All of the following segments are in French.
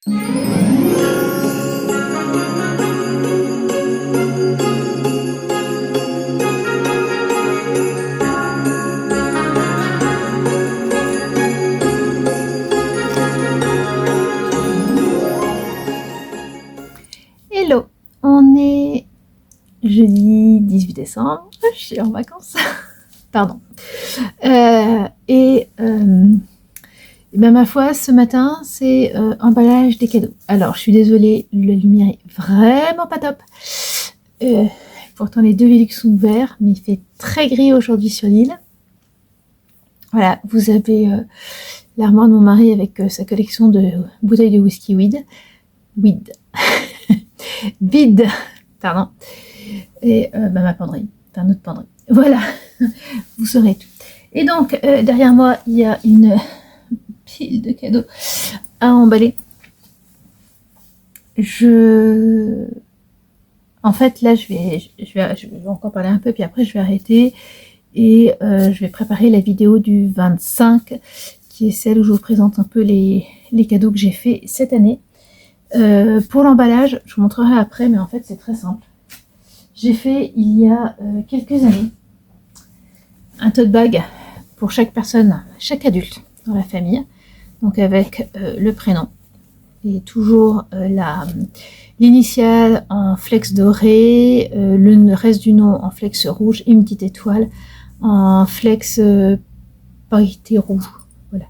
Hello, on est jeudi 18 décembre, je suis en vacances, pardon. Ben, ma foi, ce matin, c'est emballage des cadeaux. Alors, je suis désolée, la lumière est vraiment pas top. Pourtant, les deux Vélux sont ouverts, mais il fait très gris aujourd'hui sur l'île. Voilà, vous avez l'armoire de mon mari avec sa collection de bouteilles de whisky vide, pardon. Et ma penderie, enfin notre penderie. Voilà, vous saurez tout. Et donc, derrière moi, il y a une pile de cadeaux à emballer. En fait, là, je vais encore parler un peu, puis après, je vais arrêter. Et je vais préparer la vidéo du 25, qui est celle où je vous présente un peu les cadeaux que j'ai fait cette année. Pour l'emballage, je vous montrerai après, mais en fait, c'est très simple. J'ai fait, il y a quelques années, un tote bag pour chaque personne, chaque adulte dans la famille, donc avec le prénom et toujours l'initiale en flex doré, le reste du nom en flex rouge et une petite étoile en flex pailleté rouge, voilà,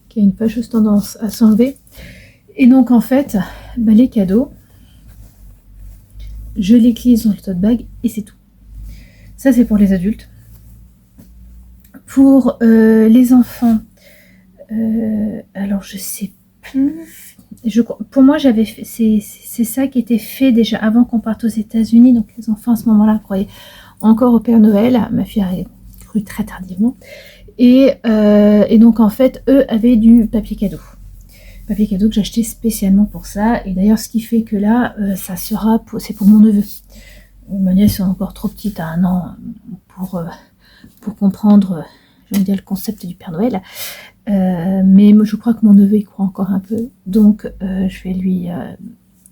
qui a une fâcheuse tendance à s'enlever. Et donc en fait, les cadeaux, je les glisse dans le tote bag et c'est tout. Ça c'est pour les adultes. Pour les enfants, alors je sais plus. Pour moi, j'avais fait, c'est ça qui était fait déjà avant qu'on parte aux États-Unis. Donc les enfants à ce moment-là croyaient encore au Père Noël. Ma fille a cru très tardivement. Et donc en fait, eux avaient du papier cadeau. Papier cadeau que j'ai acheté spécialement pour ça. Et d'ailleurs, ce qui fait que là, ça sera, c'est pour mon neveu. Ma nièce est encore trop petite à 1 an pour comprendre, je vais dire, le concept du Père Noël. Mais je crois que mon neveu y croit encore un peu. Donc, je vais lui...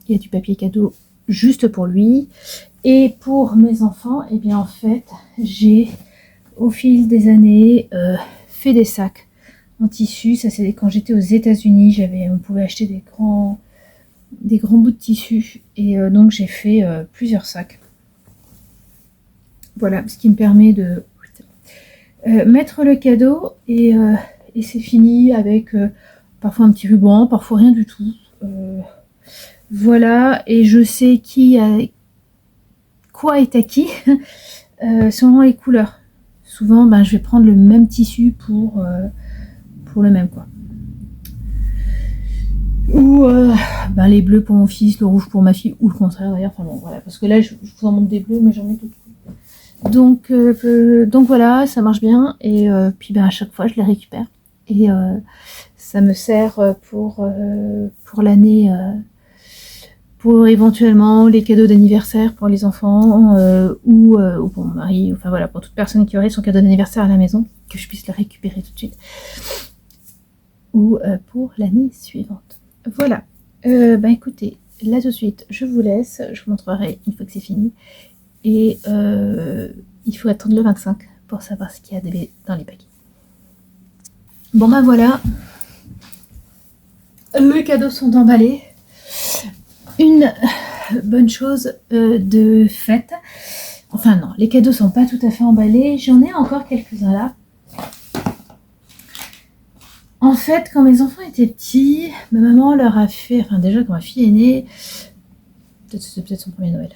il y a du papier cadeau juste pour lui. Et pour mes enfants, eh bien en fait, j'ai, au fil des années, fait des sacs en tissu. Ça, c'est quand j'étais aux États-Unis, on pouvait acheter des grands bouts de tissu. Et donc, j'ai fait plusieurs sacs. Voilà, ce qui me permet de mettre le cadeau et c'est fini avec parfois un petit ruban, parfois rien du tout. Voilà, et je sais quoi est à qui selon les couleurs. Souvent, je vais prendre le même tissu pour le même, quoi. Ou les bleus pour mon fils, le rouge pour ma fille, ou le contraire d'ailleurs. Enfin bon, voilà, parce que là, je vous en montre des bleus, mais j'en ai tout. Donc voilà, ça marche bien. Et puis à chaque fois, je les récupère. Et ça me sert pour l'année, pour éventuellement les cadeaux d'anniversaire pour les enfants ou pour mon mari. Enfin voilà, pour toute personne qui aurait son cadeau d'anniversaire à la maison, que je puisse le récupérer tout de suite. Ou pour l'année suivante. Voilà. Écoutez, là tout de suite, je vous laisse. Je vous montrerai une fois que c'est fini. Et il faut attendre le 25 pour savoir ce qu'il y a dans les paquets. Bon voilà, les cadeaux sont emballés. Une bonne chose de fête. Enfin non, les cadeaux sont pas tout à fait emballés. J'en ai encore quelques-uns là. En fait, quand mes enfants étaient petits, ma maman leur a fait... Enfin déjà, quand ma fille est née, c'était peut-être son premier Noël.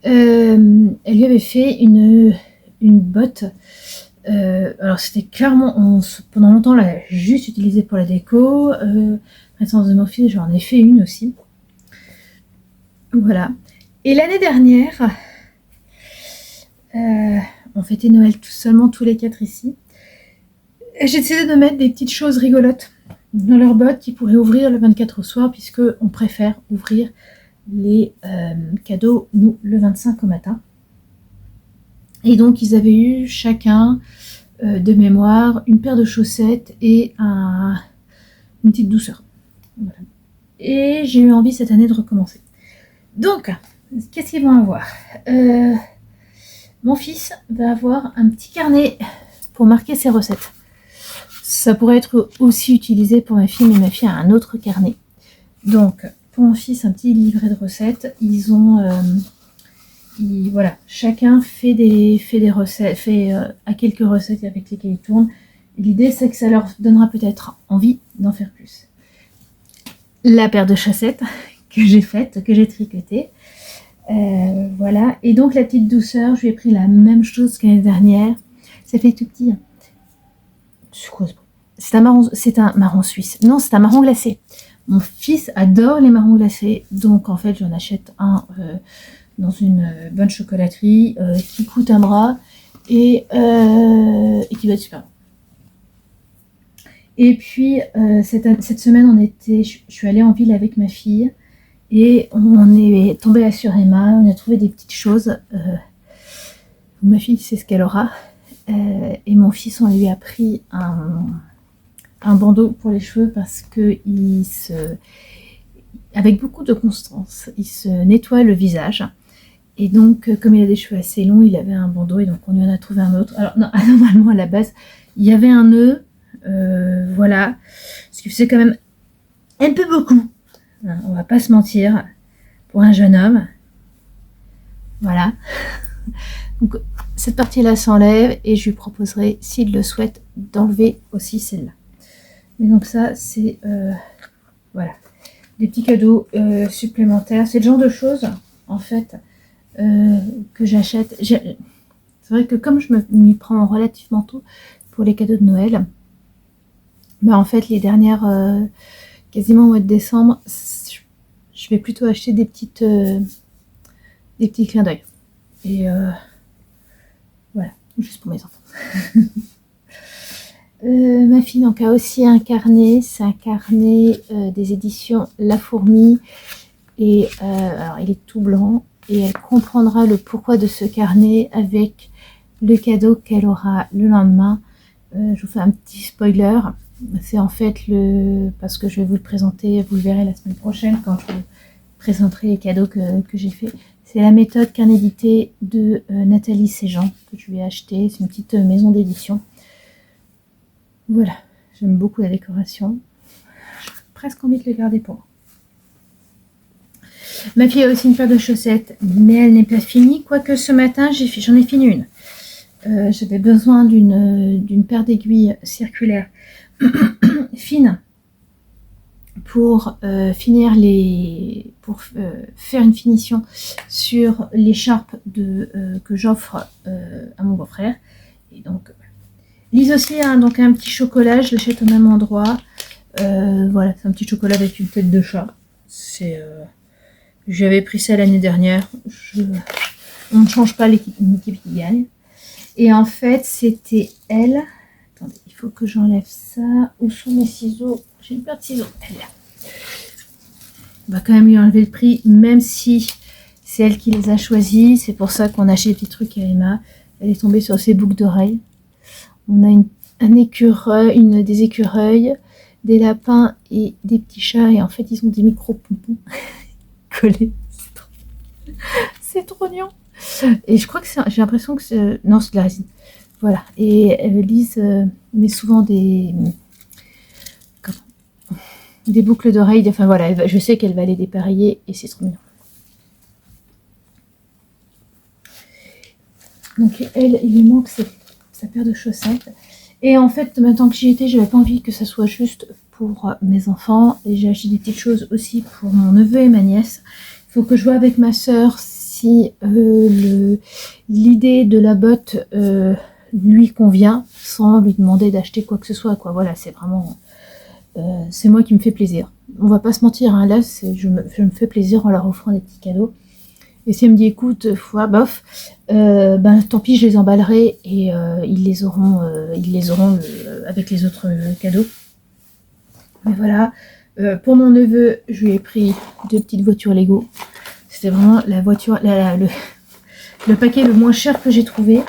Elle lui avait fait une botte. Alors c'était clairement, pendant longtemps, on l'a juste utilisée pour la déco. Naissance de mon fils, j'en ai fait une aussi. Voilà. Et l'année dernière, on fêtait Noël seulement tous les 4 ici. J'ai décidé de mettre des petites choses rigolotes dans leur botte qui pourraient ouvrir le 24 au soir, puisque on préfère ouvrir les cadeaux, nous, le 25 au matin. Et donc, ils avaient eu chacun, de mémoire, une paire de chaussettes et une petite douceur. Voilà. Et j'ai eu envie cette année de recommencer. Donc, qu'est-ce qu'ils vont avoir? Mon fils va avoir un petit carnet pour marquer ses recettes. Ça pourrait être aussi utilisé pour ma fille, mais ma fille a un autre carnet. Donc, pour mon fils, un petit livret de recettes. Ils ont... voilà, chacun fait des recettes, à quelques recettes avec lesquelles ils tournent. L'idée, c'est que ça leur donnera peut-être envie d'en faire plus. La paire de chaussettes que j'ai faite, que j'ai tricotée. Voilà. Et donc, la petite douceur, je lui ai pris la même chose qu'année dernière. Ça fait tout petit. C'est un marron suisse. Non, c'est un marron glacé. Mon fils adore les marrons glacés. Donc, en fait, j'en achète un dans une bonne chocolaterie qui coûte un bras et qui va être super bon. Et puis, cette semaine, je suis allée en ville avec ma fille et on est tombé sur Emma, on a trouvé des petites choses. Ma fille sait ce qu'elle aura. Et mon fils, on lui a pris un bandeau pour les cheveux parce que avec beaucoup de constance, il se nettoie le visage. Et donc, comme il a des cheveux assez longs, il avait un bandeau et donc on lui en a trouvé un autre. Alors, non, normalement, à la base, il y avait un nœud. Voilà. Ce qui faisait quand même un peu beaucoup. On va pas se mentir. Pour un jeune homme. Voilà. Donc, cette partie-là s'enlève et je lui proposerai, s'il le souhaite, d'enlever aussi celle-là. Et donc ça, c'est... voilà. Des petits cadeaux supplémentaires. C'est le genre de choses, en fait, que j'achète. C'est vrai que comme je m'y prends relativement tôt pour les cadeaux de Noël, bah en fait, les dernières, quasiment au mois de décembre, je vais plutôt acheter des petits clins d'œil. Et voilà, juste pour mes enfants. Ma fille donc, a aussi un carnet, c'est un carnet des éditions La Fourmi. Et alors, il est tout blanc et elle comprendra le pourquoi de ce carnet avec le cadeau qu'elle aura le lendemain. Je vous fais un petit spoiler. C'est en fait parce que je vais vous le présenter, vous le verrez la semaine prochaine quand je vous présenterai les cadeaux que j'ai fait. C'est la méthode Carnédité de Nathalie Séjean que je lui ai acheté. C'est une petite maison d'édition. Voilà, j'aime beaucoup la décoration. J'ai presque envie de le garder pour moi. Ma fille a aussi une paire de chaussettes, mais elle n'est pas finie. Quoique ce matin, j'en ai fini une. J'avais besoin d'une paire d'aiguilles circulaires fines pour faire une finition sur l'écharpe que j'offre à mon beau-frère. Et donc, Lise aussi a donc un petit chocolat, je l'achète au même endroit. Voilà, c'est un petit chocolat avec une tête de chat. J'avais pris ça l'année dernière. On ne change pas l'équipe qui gagne. Et en fait, c'était elle. Attendez, il faut que j'enlève ça. Où sont mes ciseaux? J'ai une paire de ciseaux. Elle là. On va quand même lui enlever le prix, même si c'est elle qui les a choisis. C'est pour ça qu'on a acheté des petits trucs à Emma. Elle est tombée sur ses boucles d'oreilles. On a des écureuils, des lapins et des petits chats. Et en fait, ils ont des micro-pompons collés. C'est trop mignon. Et je crois que j'ai l'impression que c'est... Non, c'est de la résine. Voilà. Et Lise met souvent des boucles d'oreilles. Enfin voilà, je sais qu'elle va les dépareiller et c'est trop mignon. Donc elle, il lui manque sa paire de chaussettes. Et en fait, maintenant que j'y étais, j'avais pas envie que ça soit juste pour mes enfants. Et j'ai acheté des petites choses aussi pour mon neveu et ma nièce. Il faut que je vois avec ma sœur si l'idée de la botte lui convient, sans lui demander d'acheter quoi que ce soit. Quoi. Voilà, c'est vraiment... c'est moi qui me fais plaisir. On va pas se mentir, hein, là, je me fais plaisir en leur offrant des petits cadeaux. Et si elle me dit, écoute, bof, tant pis, je les emballerai et ils les auront avec les autres cadeaux. Mais voilà. Pour mon neveu, je lui ai pris 2 petites voitures Lego. C'était vraiment la voiture, le paquet le moins cher que j'ai trouvé.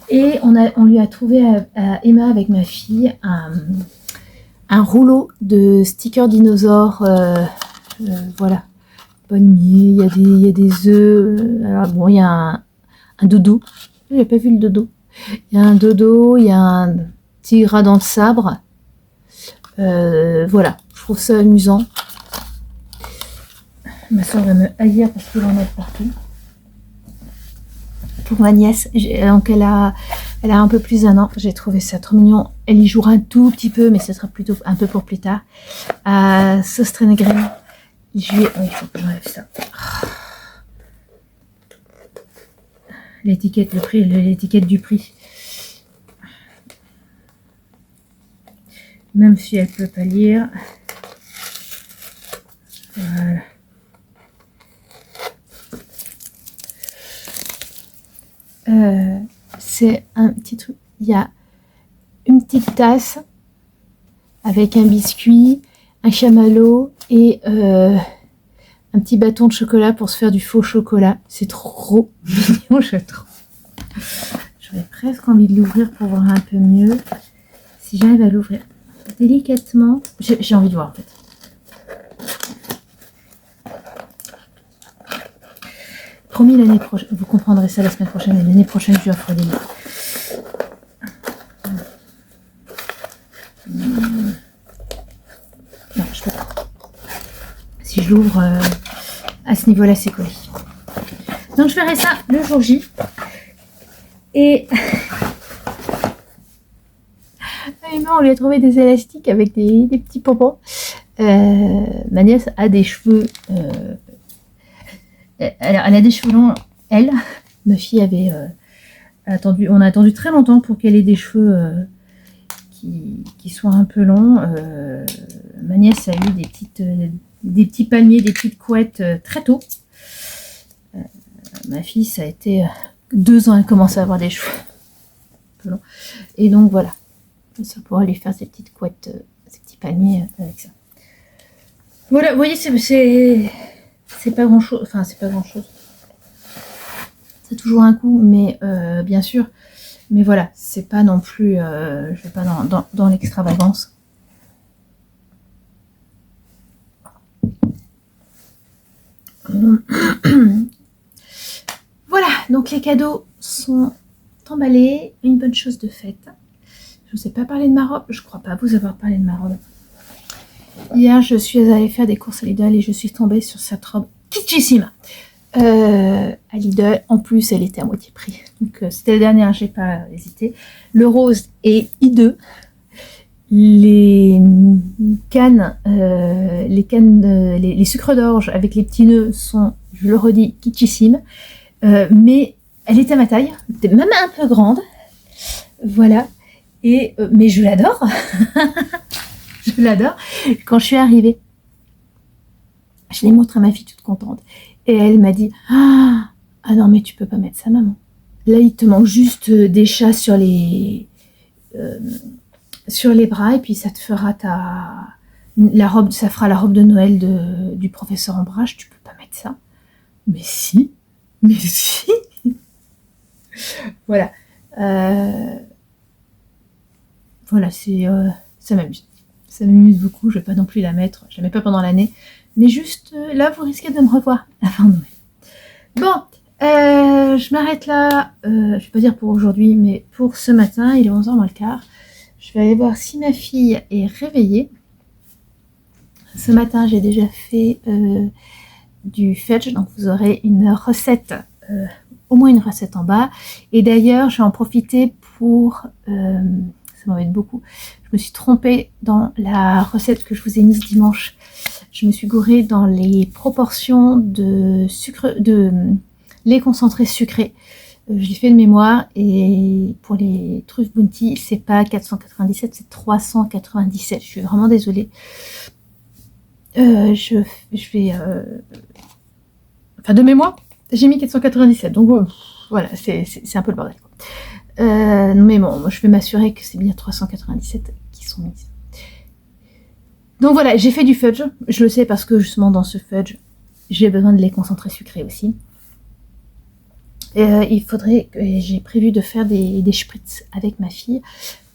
Et on lui a trouvé à Emma avec ma fille un rouleau de stickers dinosaures Voilà. Palmier, il y a des œufs. Alors bon, il y a un dodo. J'ai pas vu le dodo. Il y a un dodo, il y a un petit rat dans le sabre. Voilà, je trouve ça amusant. Ma soeur va me haïr parce qu'il en a partout. Pour ma nièce, donc elle a un peu plus d'un an. J'ai trouvé ça trop mignon. Elle y jouera un tout petit peu, mais ce sera plutôt un peu pour plus tard. À Sostrenegren. Il faut que j'enlève ça. L'étiquette, le prix, l'étiquette du prix. Même si elle peut pas lire. Voilà. C'est un petit truc. Il y a une petite tasse avec un biscuit, un chamallow et un petit bâton de chocolat pour se faire du faux chocolat. C'est trop mignon, je trouve. J'aurais presque envie de l'ouvrir pour voir un peu mieux. Si j'arrive à l'ouvrir délicatement. J'ai envie de voir en fait. Promis, l'année prochaine, vous comprendrez ça la semaine prochaine, et l'année prochaine je lui offre des livres. Non, je peux pas. Si je l'ouvre à ce niveau-là, c'est collé. Donc je ferai ça le jour J. Et on lui a trouvé des élastiques avec des petits pompons. Ma nièce a des cheveux. Elle a des cheveux longs, elle. Ma fille avait attendu. On a attendu très longtemps pour qu'elle ait des cheveux qui soient un peu longs. Ma nièce a eu des petits palmiers, des petites couettes très tôt. Ma fille, ça a été 2 ans, elle commence à avoir des cheveux un peu longs. Et donc voilà, ça pourra lui faire ses petites couettes, ses petits palmiers avec ça. Voilà, vous voyez, c'est pas grand chose, enfin c'est pas grand chose. C'est toujours un coup, mais bien sûr. Mais voilà, c'est pas non plus, je vais pas dans l'extravagance. Voilà, donc les cadeaux sont emballés. Une bonne chose de faite. Je vous ai pas parlé de ma robe, je crois pas vous avoir parlé de ma robe. Hier, je suis allée faire des courses à Lidl et je suis tombée sur cette robe kitschissime à Lidl. En plus, elle était à moitié prix. Donc, c'était la dernière, j'ai pas hésité. Le rose est hideux. Les cannes, les sucres d'orge avec les petits nœuds sont, je le redis, kitschissimes. Mais elle était à ma taille, elle était même un peu grande. Voilà. Mais je l'adore. Je l'adore. Quand je suis arrivée, je l'ai montré à ma fille toute contente. Et elle m'a dit « Ah non, mais tu peux pas mettre ça, maman. Là, il te manque juste des chats sur les bras et puis ça te fera la robe, ça fera la robe de Noël du professeur Ombrage. Tu peux pas mettre ça. » Mais si. Voilà. Voilà, ça m'amuse. Ça m'amuse beaucoup. Je vais pas non plus la mettre. Je la mets pas pendant l'année. Mais juste là, vous risquez de me revoir avant Noël. Bon, je m'arrête là. Je vais pas dire pour aujourd'hui, mais pour ce matin, il est 11h moins le quart. Je vais aller voir si ma fille est réveillée. Ce matin, j'ai déjà fait du fudge. Donc, vous aurez une recette, au moins une recette en bas. Et d'ailleurs, je vais en profiter pour... ça m'embête beaucoup. Je me suis trompée dans la recette que je vous ai mise dimanche. Je me suis gourée dans les proportions de lait concentré sucré. Je l'ai fait de mémoire et pour les truffes Bounty, c'est pas 497, c'est 397. Je suis vraiment désolée. Je vais... Enfin, de mémoire, j'ai mis 497. Donc voilà, c'est un peu le bordel. Mais bon, moi, je vais m'assurer que c'est bien 397 qui sont mises. Donc voilà, j'ai fait du fudge. Je le sais parce que justement dans ce fudge, j'ai besoin de lait concentré sucré aussi. J'ai prévu de faire des spritz avec ma fille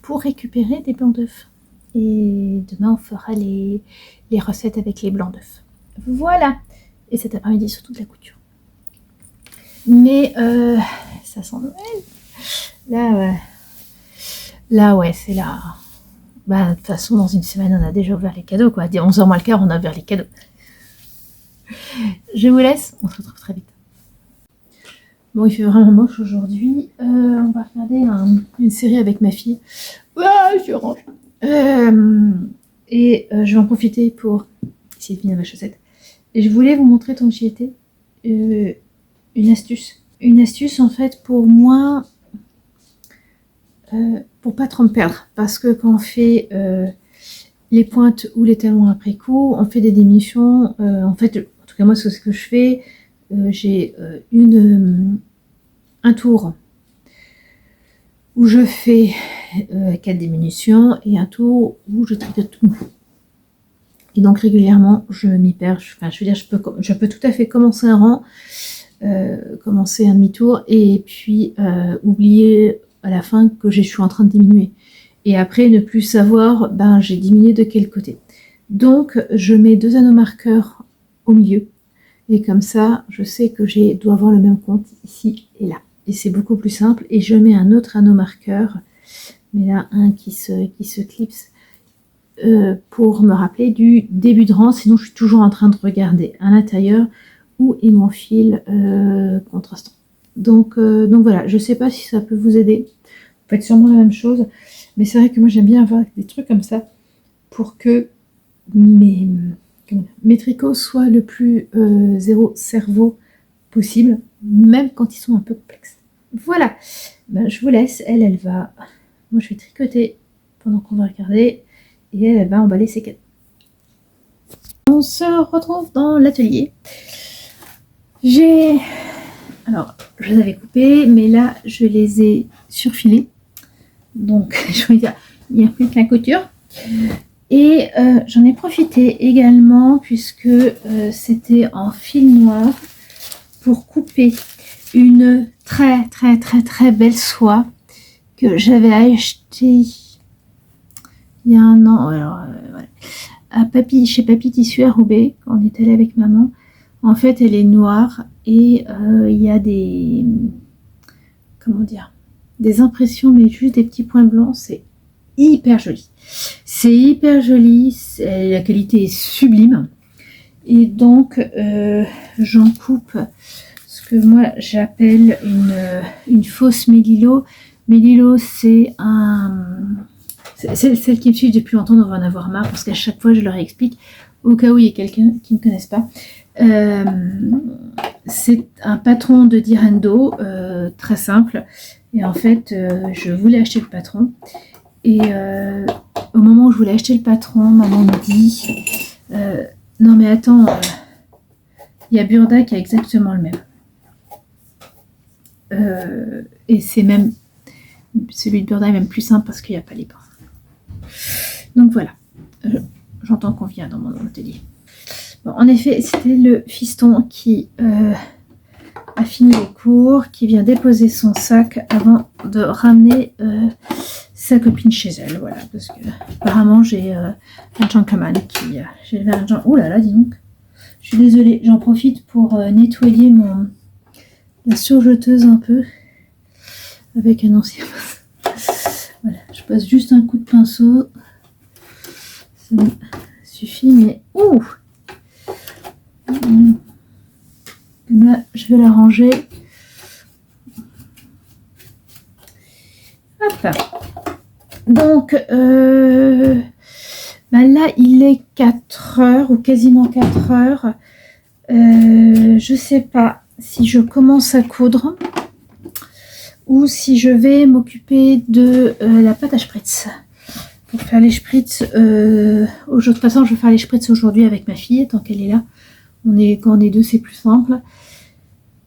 pour récupérer des blancs d'œufs. Et demain, on fera les recettes avec les blancs d'œufs. Voilà. Et cet après-midi, surtout de la couture. Mais ça sent Noël. Là, ouais, c'est là. Bah, de toute façon, dans une semaine, on a déjà ouvert les cadeaux, quoi. À 11h moins le quart, on a ouvert les cadeaux. Je vous laisse, on se retrouve très vite. Bon, il fait vraiment moche aujourd'hui. On va regarder une série avec ma fille. Ah, je range. Je vais en profiter pour essayer de finir ma chaussette. Et je voulais vous montrer, tant que j'y étais, une astuce. Une astuce, en fait, pour moi, pour pas trop me perdre. Parce que quand on fait les pointes ou les talons après coup, on fait des diminutions. En fait, en tout cas, moi, c'est ce que je fais. J'ai un tour où je fais 4 diminutions et un tour où je tricote tout. Et donc régulièrement je m'y perds. Je veux dire, je peux tout à fait commencer un rang, commencer un demi-tour et puis oublier à la fin que je suis en train de diminuer. Et après ne plus savoir j'ai diminué de quel côté. Donc je mets 2 anneaux marqueurs au milieu. Et comme ça, je sais que je dois avoir le même compte ici et là. Et c'est beaucoup plus simple. Et je mets un autre anneau marqueur, mais là, un qui se clipse pour me rappeler du début de rang. Sinon, je suis toujours en train de regarder à l'intérieur où est mon fil contrastant. Donc voilà, je ne sais pas si ça peut vous aider. Vous faites sûrement la même chose. Mais c'est vrai que moi, j'aime bien avoir des trucs comme ça pour que mes tricots soient le plus zéro cerveau possible, même quand ils sont un peu complexes. Voilà, je vous laisse. Elle va... Moi, je vais tricoter pendant qu'on va regarder. Et elle va emballer ses cadeaux. On se retrouve dans l'atelier. Alors, je les avais coupés, mais là, je les ai surfilés. Donc, je veux dire, il n'y a plus que la couture. Et j'en ai profité également, puisque c'était en fil noir, pour couper une très très très très belle soie que j'avais achetée il y a un an. Alors, voilà. Chez Papy Tissu à Roubaix, quand on est allé avec maman. En fait, elle est noire et il y a des... Comment dire, des impressions, mais juste des petits points blancs. C'est hyper joli. C'est hyper joli. La qualité est sublime. Et donc, j'en coupe ce que moi j'appelle une fausse Mélilo. Mélilo, c'est celle qui me suit depuis longtemps, on va en avoir marre parce qu'à chaque fois je leur explique, au cas où il y a quelqu'un qui ne connaisse pas. C'est un patron de Direndo, très simple. Et en fait, je voulais acheter le patron. Et au moment où je voulais acheter le patron, maman me dit non mais attends, il y a Burda qui a exactement le même. Et c'est même, celui de Burda est même plus simple parce qu'il n'y a pas les pins. Donc voilà, j'entends qu'on vient dans mon atelier. Bon, en effet, c'était le fiston qui a fini les cours, qui vient déposer son sac avant de ramener sa copine chez elle. Voilà, parce que apparemment j'ai un gentleman qui... Oh là là, dis donc. Je suis désolée, j'en profite pour nettoyer la surjeteuse un peu avec un ancien... Voilà, je passe juste un coup de pinceau. Ça suffit, mais... Ouh! Là, je vais la ranger. Hop. Donc, là, il est 4 heures ou quasiment 4 heures. Je sais pas si je commence à coudre ou si je vais m'occuper de la pâte à spritz. Pour faire les spritz, de toute façon, je vais faire les spritz aujourd'hui avec ma fille, tant qu'elle est là. Quand on est deux, c'est plus simple.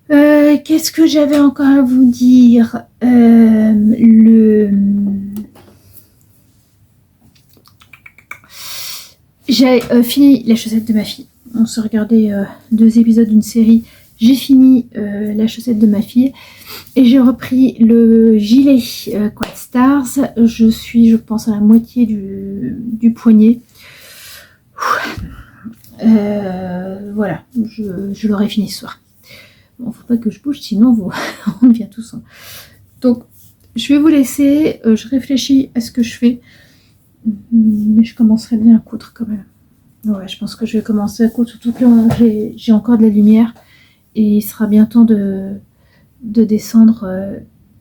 Qu'est-ce que j'avais encore à vous dire? J'ai fini la chaussette de ma fille. On se regardait 2 épisodes d'une série. J'ai fini la chaussette de ma fille. Et j'ai repris le gilet Quad Stars. Je suis, je pense, à la moitié du poignet. Voilà, je l'aurai fini ce soir. Bon, faut pas que je bouge, sinon on devient tous. Donc, je vais vous laisser. Je réfléchis à ce que je fais. Mais je commencerai bien à coudre quand même. Ouais, je pense que je vais commencer à coudre, surtout que j'ai encore de la lumière. Et il sera bien temps de descendre,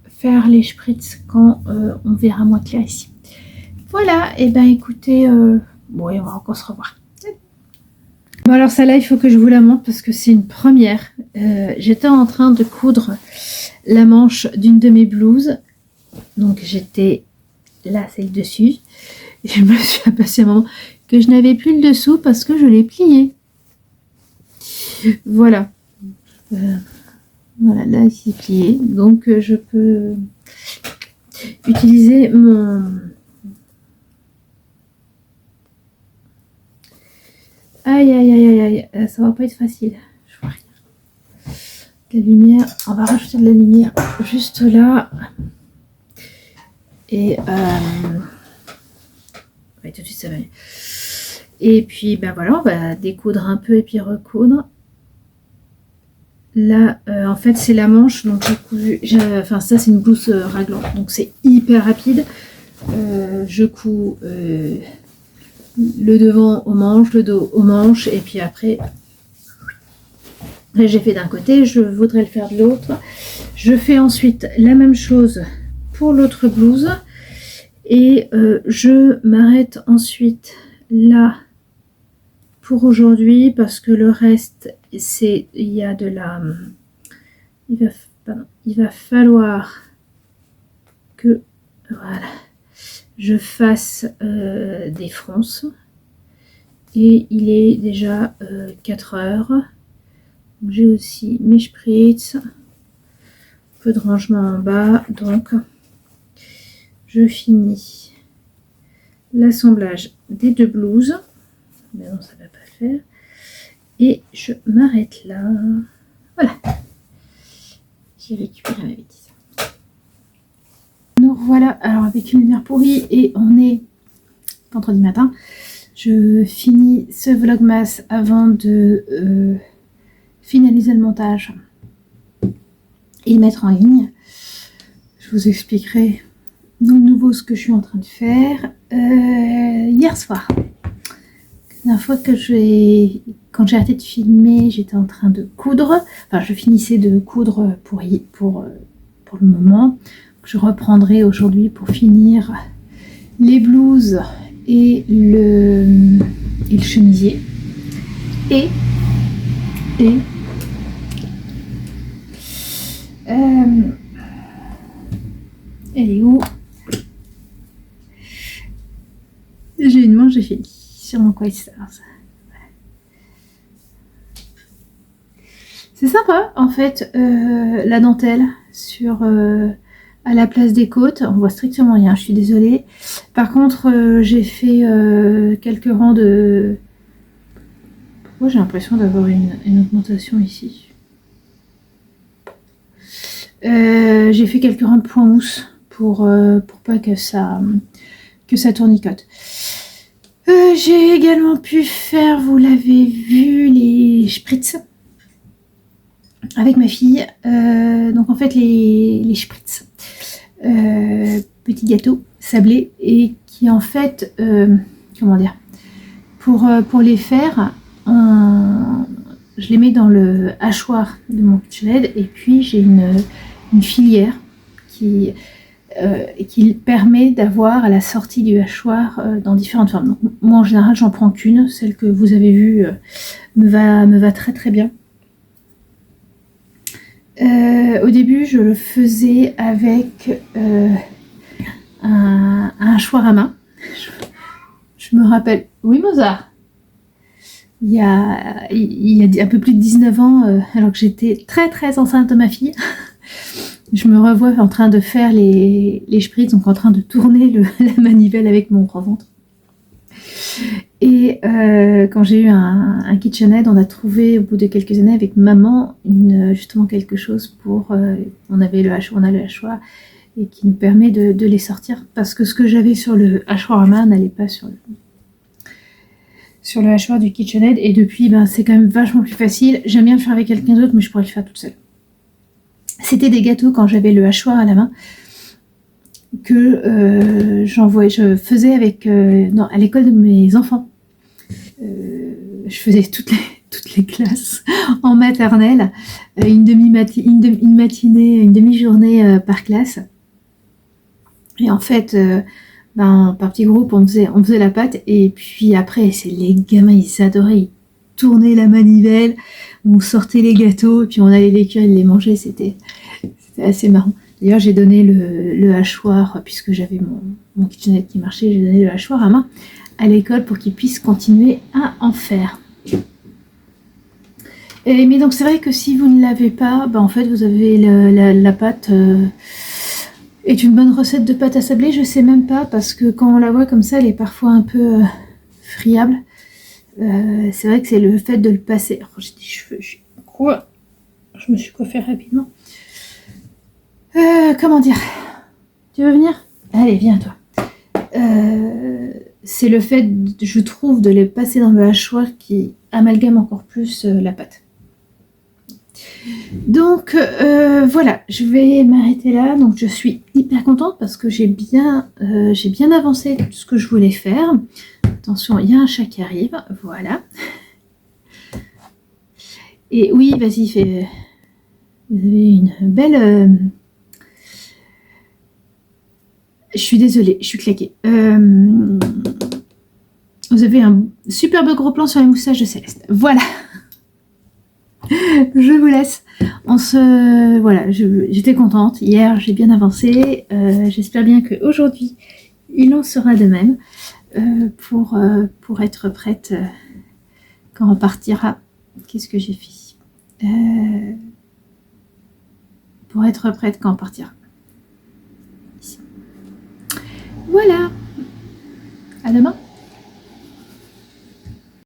faire les spritz quand on verra moins clair ici. Voilà, et ben écoutez, bon, on va encore se revoir. Bon alors celle-là, il faut que je vous la montre parce que c'est une première. J'étais en train de coudre la manche d'une de mes blouses. Donc j'étais là, celle dessus. Et je me suis aperçue à un moment que je n'avais plus le dessous parce que je l'ai plié. Voilà. Voilà, là c'est plié. Donc je peux utiliser mon... Aïe, aïe, aïe, aïe, aïe, ça va pas être facile. Je vois rien. La lumière, on va rajouter de la lumière juste là. Et ouais, tout de suite ça va aller. Et puis ben voilà, on va découdre un peu et puis recoudre. Là, en fait, c'est la manche, donc j'ai cousu. Enfin, ça c'est une blouse raglan, donc c'est hyper rapide. Je couds le devant aux manches, le dos aux manches, et puis après j'ai fait d'un côté, je voudrais le faire de l'autre. Je fais ensuite la même chose pour l'autre blouse et je m'arrête ensuite là pour aujourd'hui parce que le reste c'est il va falloir que voilà je fasse des fronces et il est déjà 4 heures. J'ai aussi mes spritz, un peu de rangement en bas, donc je finis l'assemblage des deux blouses. Mais non, ça va pas faire. Et je m'arrête là. Voilà. J'ai récupéré ma bêtise. Donc voilà, alors avec une lumière pourrie et on est vendredi matin. Je finis ce vlogmas avant de finaliser le montage et le mettre en ligne. Je vous expliquerai de nouveau ce que je suis en train de faire. Hier soir, la fois que quand j'ai arrêté de filmer, j'étais en train de coudre. Enfin, je finissais de coudre pour le moment. Je reprendrai aujourd'hui pour finir les blouses et le chemisier. Et elle est où? J'ai une manche, j'ai fini sur mon coaster. C'est sympa en fait, la dentelle sur à la place des côtes. On voit strictement rien, je suis désolée. Par contre, j'ai fait quelques rangs de... Pourquoi j'ai l'impression d'avoir une augmentation ici? J'ai fait quelques rangs de points mousse pour pas que ça tournicote. J'ai également pu faire, vous l'avez vu, les spritz avec ma fille. Donc en fait les spritz, petits gâteaux sablés et qui en fait, comment dire, pour les faire, je les mets dans le hachoir de mon KitchenAid et puis j'ai une filière qui permet d'avoir à la sortie du hachoir dans différentes formes. Donc, moi en général j'en prends qu'une, celle que vous avez vue me va très très bien. Au début je le faisais avec un hachoir à main. Je me rappelle, oui Mozart, il y a un peu plus de 19 ans, alors que j'étais très très enceinte de ma fille. Je me revois en train de faire les spritz, donc en train de tourner la manivelle avec mon gros ventre. Et quand j'ai eu un KitchenAid, on a trouvé au bout de quelques années avec maman justement quelque chose pour... on a le hachoir et qui nous permet de les sortir parce que ce que j'avais sur le hachoir à main n'allait pas sur sur le hachoir du KitchenAid. Et depuis, ben, c'est quand même vachement plus facile. J'aime bien le faire avec quelqu'un d'autre, mais je pourrais le faire toute seule. C'était des gâteaux quand j'avais le hachoir à la main que je faisais avec à l'école de mes enfants. Je faisais toutes les classes en maternelle, une matinée, une demi-journée par classe. Et en fait, par petit groupe, on faisait la pâte. Et puis après, les gamins, ils adoraient. Ils tournaient la manivelle, on sortait les gâteaux, et puis on allait les cuire et les manger. C'était assez marrant. D'ailleurs, j'ai donné le hachoir, puisque j'avais mon KitchenAid qui marchait, j'ai donné le hachoir à main à l'école pour qu'ils puissent continuer à en faire. Mais donc, c'est vrai que si vous ne l'avez pas, en fait, vous avez la pâte... est une bonne recette de pâte à sabler, je sais même pas, parce que quand on la voit comme ça, elle est parfois un peu friable. C'est vrai que c'est le fait de le passer... Oh, j'ai des cheveux, quoi ? Je me suis coiffée rapidement. Comment dire ? Tu veux venir ? Allez, viens toi. C'est le fait, je trouve, de les passer dans le hachoir qui amalgame encore plus la pâte. Donc voilà, je vais m'arrêter là. Donc je suis hyper contente parce que j'ai bien avancé tout ce que je voulais faire. Attention, il y a un chat qui arrive, voilà. Et oui, vas-y, fais. Vous avez une belle. Je suis désolée, je suis claquée. Vous avez un superbe gros plan sur les moustaches de Céleste. Voilà. Je vous laisse. Voilà, j'étais contente. Hier, j'ai bien avancé. J'espère bien qu'aujourd'hui, il en sera de même pour être prête quand on partira. Qu'est-ce que j'ai fait pour être prête quand on partira. Ici. Voilà. À demain.